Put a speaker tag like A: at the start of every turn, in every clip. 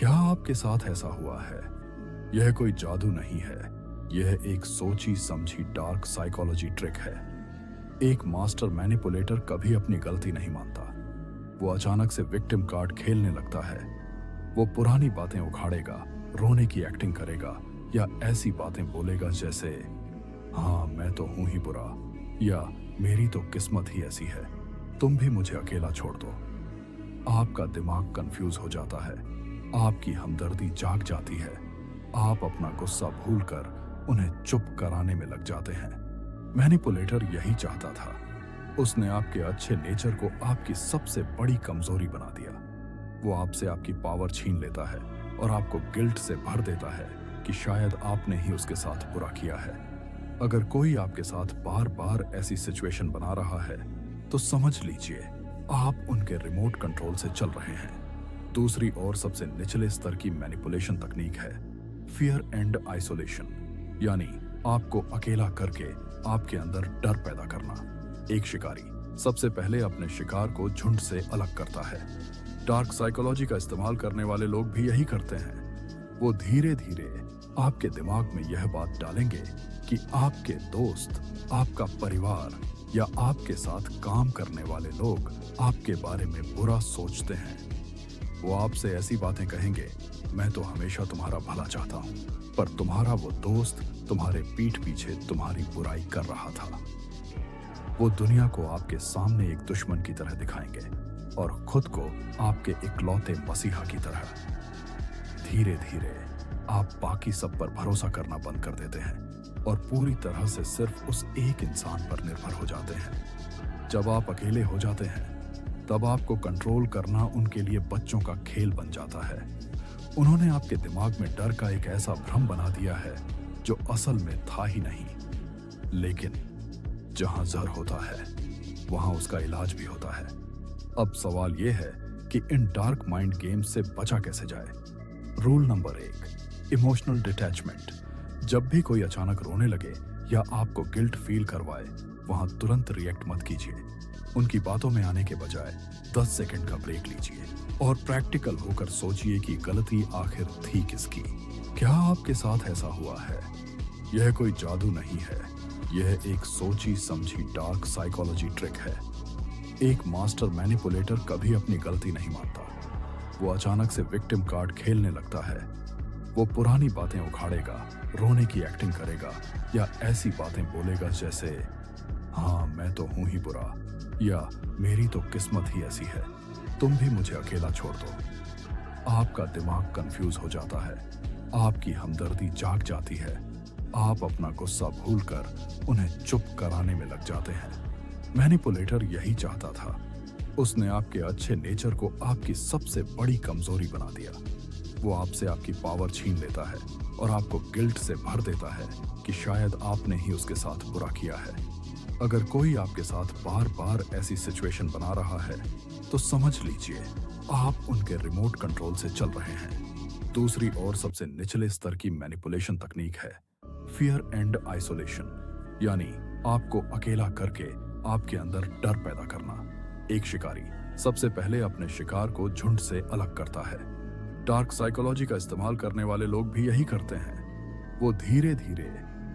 A: क्या आपके साथ ऐसा हुआ है? यह कोई जादू नहीं है। यह एक सोची समझी डार्क साइकोलॉजी ट्रिक है। एक मास्टर मैनिपुलेटर कभी अपनी गलती नहीं मानता। वो अचानक से विक्टिम कार्ड खेलने लगता है। वो पुरानी बातें उखाड़ेगा, रोने की एक्टिंग करेगा या ऐसी बातें बोलेगा जैसे हाँ मैं तो हूं ही बुरा या मेरी तो किस्मत ही ऐसी है, तुम भी मुझे अकेला छोड़ दो। आपका दिमाग कंफ्यूज हो जाता है, आपकी हमदर्दी जाग जाती है। आप अपना गुस्सा भूलकर उन्हें चुप कराने में लग जाते हैं। मैनिपुलेटर यही चाहता था। उसने आपके अच्छे नेचर को आपकी सबसे बड़ी कमजोरी बना दिया। वो आपसे आपकी पावर छीन लेता है और आपको गिल्ट से भर देता है कि शायद आपने ही उसके साथ बुरा किया है। अगर कोई आपके साथ बार बार ऐसी सिचुएशन बना रहा है तो समझ लीजिए आप उनके रिमोट कंट्रोल से चल रहे हैं। दूसरी ओर सबसे निचले स्तर की मैनिपुलेशन तकनीक है फियर एंड आइसोलेशन, यानी आपको अकेला करके आपके अंदर डर पैदा करना। एक शिकारी सबसे पहले अपने शिकार को झुंड से अलग करता है। डार्क साइकोलॉजी का इस्तेमाल करने वाले लोग भी यही करते हैं। वो धीरे धीरे आपके दिमाग में यह बात डालेंगे कि आपके दोस्त, आपका परिवार या आपके साथ काम करने वाले लोग आपके बारे में बुरा सोचते हैं। वो आपसे ऐसी बातें कहेंगे, मैं तो हमेशा तुम्हारा भला चाहता हूं, पर तुम्हारा वो दोस्त तुम्हारे पीठ पीछे तुम्हारी बुराई कर रहा था। वो दुनिया को आपके सामने एक दुश्मन की तरह दिखाएंगे और खुद को आपके इकलौते मसीहा की तरह। धीरे धीरे आप बाकी सब पर भरोसा करना बंद कर देते हैं और पूरी तरह से सिर्फ उस एक इंसान पर निर्भर हो जाते हैं। जब आप अकेले हो जाते हैं तब आपको कंट्रोल करना उनके लिए बच्चों का खेल बन जाता है। उन्होंने आपके दिमाग में डर का एक ऐसा भ्रम बना दिया है जो असल में था ही नहीं। लेकिन जहां जहर होता है वहां उसका इलाज भी होता है। अब सवाल यह है कि इन डार्क माइंड गेम्स से बचा कैसे जाए। Rule number 1, emotional detachment. जब भी कोई अचानक रोने लगे या आपको गिल्ट फील करवाए, वहां तुरंत रिएक्ट मत कीजिए। उनकी बातों में आने के बजाय 10 सेकंड का ब्रेक लीजिए और प्रैक्टिकल होकर सोचिए कि गलती आखिर थी किसकी। क्या आपके साथ ऐसा हुआ है? यह कोई जादू नहीं है। यह एक सोची समझी डार्क साइकोलॉजी ट्रिक है। एक मास्टर मैनिपुलेटर कभी अपनी गलती नहीं मानता। वो अचानक से विक्टिम कार्ड खेलने लगता है। वो पुरानी बातें उखाड़ेगा, रोने की एक्टिंग करेगा या ऐसी बातें बोलेगा जैसे हाँ मैं तो हूं ही बुरा या मेरी तो किस्मत ही ऐसी है, तुम भी मुझे अकेला छोड़ दो। आपका दिमाग कंफ्यूज हो जाता है, आपकी हमदर्दी जाग जाती है। आप अपना गुस्सा भूलकर उन्हें चुप कराने में लग जाते हैं। मैनिपुलेटर यही चाहता था। उसने आपके अच्छे नेचर को आपकी सबसे बड़ी कमजोरी बना दिया। वो आपसे आपकी पावर छीन लेता है और आपको गिल्ट से भर देता है कि शायद आपने ही उसके साथ बुरा किया है। अगर कोई आपके साथ बार बार ऐसी सिचुएशन बना रहा है तो समझ लीजिए आप उनके रिमोट कंट्रोल से चल रहे हैं। दूसरी ओर सबसे निचले स्तर की मैनिपुलेशन तकनीक है फियर एंड आइसोलेशन, यानी आपको अकेला करके आपके अंदर डर पैदा करना। एक शिकारी सबसे पहले अपने शिकार को झुंड से अलग करता है। डार्क साइकोलॉजी का इस्तेमाल करने वाले लोग भी यही करते हैं। वो धीरे धीरे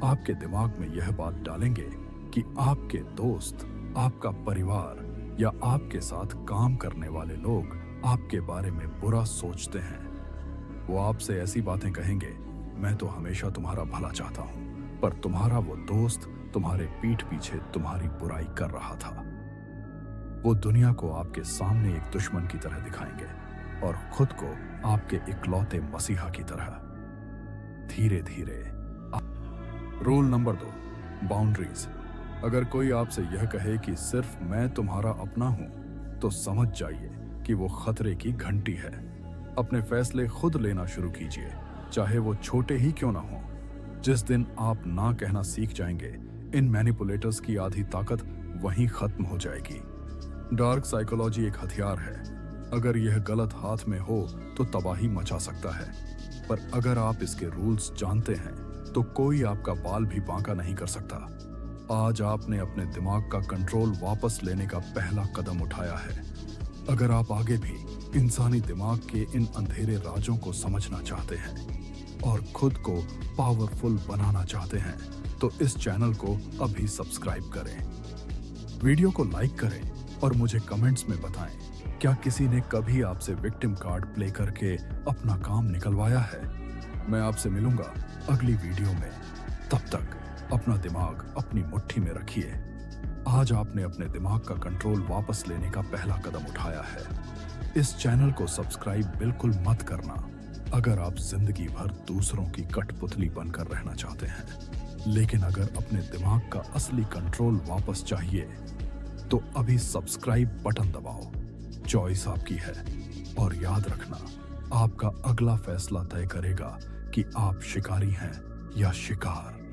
A: आपके दिमाग में यह बात डालेंगे कि आपके दोस्त, आपका परिवार या आपके साथ काम करने वाले लोग आपके बारे में बुरा सोचते हैं। वो आपसे ऐसी बातें कहेंगे, मैं तो हमेशा तुम्हारा भला चाहता हूं, पर तुम्हारा वो दोस्त तुम्हारे पीठ पीछे तुम्हारी बुराई कर रहा था। वो दुनिया को आपके सामने एक दुश्मन की तरह दिखाएंगे और खुद को आपके इकलौते मसीहा की तरह। धीरे धीरे रूल नंबर 2, बाउंड्रीज। अगर कोई आपसे यह कहे कि सिर्फ मैं तुम्हारा अपना हूं, तो समझ जाइए कि वो खतरे की घंटी है। अपने फैसले खुद लेना शुरू कीजिए, चाहे वो छोटे ही क्यों ना हो। जिस दिन आप ना कहना सीख जाएंगे, इन मैनिपुलेटर्स की आधी ताकत वहीं खत्म हो जाएगी। डार्क साइकोलॉजी एक हथियार है। अगर यह गलत हाथ में हो तो तबाही मचा सकता है, पर अगर आप इसके रूल्स जानते हैं तो कोई आपका बाल भी बांका नहीं कर सकता। आज आपने अपने दिमाग का कंट्रोल वापस लेने का पहला कदम उठाया है। अगर आप आगे भी इंसानी दिमाग के इन अंधेरे राजों को समझना चाहते हैं और खुद को पावरफुल बनाना चाहते हैं तो इस चैनल को अभी सब्सक्राइब करें। वीडियो को लाइक करें और मुझे कमेंट्स में बताएं, क्या किसी ने कभी आपसे विक्टिम कार्ड प्ले करके अपना काम निकलवाया है? मैं आपसे मिलूंगा अगली वीडियो में। तब तक अपना दिमाग अपनी मुट्ठी में रखिए। आज आपने अपने दिमाग का कंट्रोल वापस लेने का पहला कदम उठाया है। इस चैनल को सब्सक्राइब बिल्कुल मत करना अगर आप जिंदगी भर दूसरों की कठपुतली बनकर रहना चाहते हैं। लेकिन अगर अपने दिमाग का असली कंट्रोल वापस चाहिए तो अभी सब्सक्राइब बटन दबाओ। चॉइस आपकी है और याद रखना, आपका अगला फैसला तय करेगा कि आप शिकारी हैं या शिकार।